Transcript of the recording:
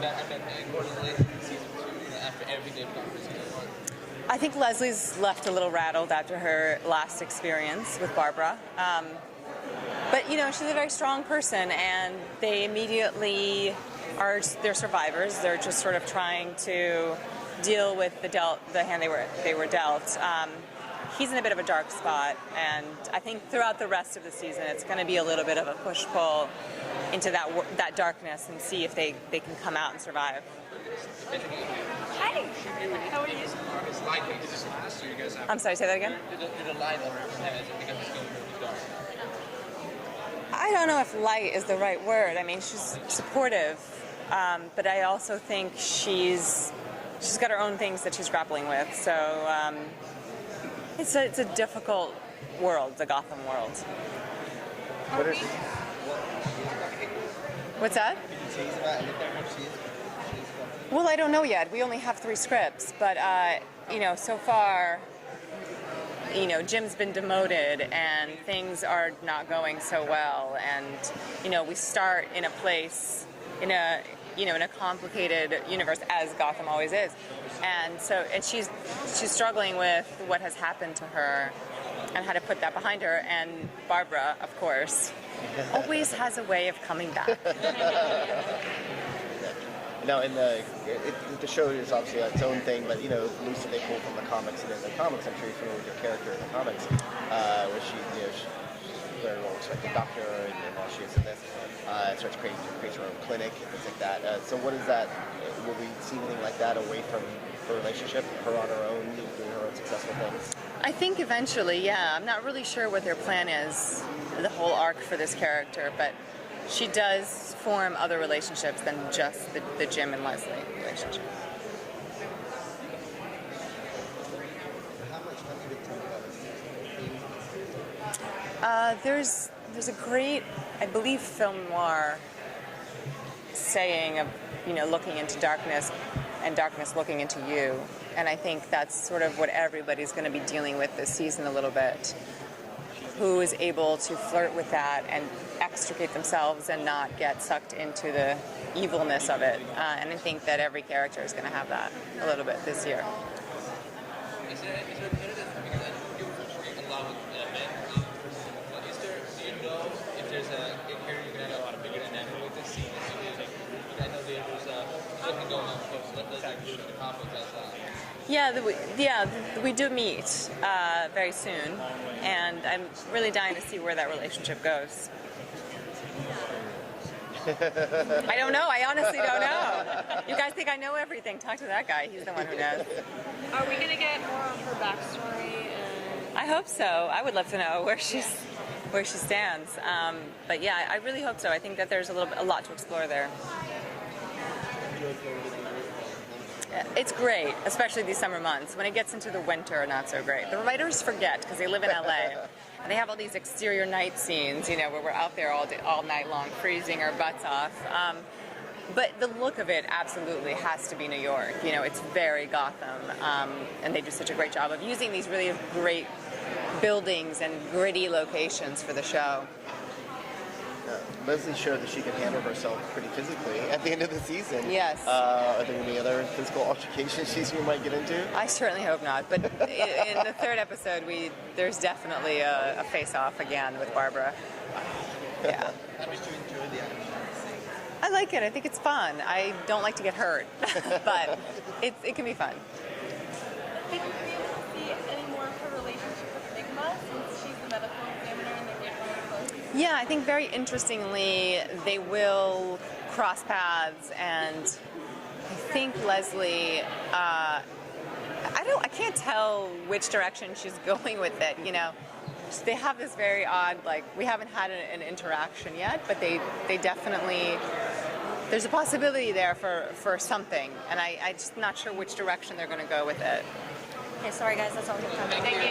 after everything they've gone for season 1? I think Leslie's left a little rattled after her last experience with Barbara. But, you know, she's a very strong person, and they immediately they're survivors. They're just sort of trying to deal with the hand they were dealt. He's in a bit of a dark spot, and I think throughout the rest of the season it's going to be a little bit of a push-pull into that darkness and see if they can come out and survive. Hi, how are you? I'm sorry, say that again? I don't know if light is the right word. I mean, she's supportive, but I also think she's got her own things that she's grappling with. So it's a difficult world, the Gotham world. What's that? Well, I don't know yet. We only have 3 scripts, but you know, so far, you know, Jim's been demoted and things are not going so well, and you know, we start in a place in a complicated universe, as Gotham always is, and she's struggling with what has happened to her and how to put that behind her. And Barbara, of course, always has a way of coming back. Now, in the show is obviously its own thing, but you know, loosely they pull from the comics, and in the comics, I'm sure you're familiar with your character in the comics, where she's very well respected doctor, and now she is in this, starts creates her own clinic and things like that. So, what is that? Will we see anything like that away from her relationship, her on her own, doing her own successful things? I think eventually, yeah. I'm not really sure what their plan is, the whole arc for this character, but she does form other relationships than just the Jim and Leslie relationship. There's a great, I believe, film noir saying of, you know, looking into darkness and darkness looking into you. And I think that's sort of what everybody's going to be dealing with this season a little bit. Who is able to flirt with that and extricate themselves and not get sucked into the evilness of it. And I think that every character is going to have that a little bit this year. Is there a lot of men? Do you know if there's a character you're going to have a lot of bigger dynamic with this scene? I know there's nothing going on close, so that's like the conflict as well. Yeah, we do meet very soon, and I'm really dying to see where that relationship goes. I don't know. I honestly don't know. You guys think I know everything. Talk to that guy. He's the one who knows. Are we going to get more of her backstory? I hope so. I would love to know where she stands. But yeah, I really hope so. I think that there's a lot to explore there. It's great, especially these summer months. When it gets into the winter, not so great. The writers forget because they live in LA, and they have all these exterior night scenes, you know, where we're out there all night long, freezing our butts off. But the look of it absolutely has to be New York. You know, it's very Gotham, and they do such a great job of using these really great buildings and gritty locations for the show. Leslie showed that she could handle herself pretty physically at the end of the season. Yes. Are there any other physical altercations you might get into? I certainly hope not. But in the 3rd episode, there's definitely a face-off again with Barbara. Yeah. How much do you enjoy the action? I like it. I think it's fun. I don't like to get hurt, but it can be fun. Did you see any more of her relationship with Enigma, since she's the medical examiner and they're really close? Yeah, I think very interestingly, they will cross paths, and I think Leslie, I can't tell which direction she's going with it, you know. They have this very odd, like, we haven't had an interaction yet, but they definitely, there's a possibility there for something, and I'm just not sure which direction they're going to go with it. Okay, sorry guys, that's all we have time for. Thank you.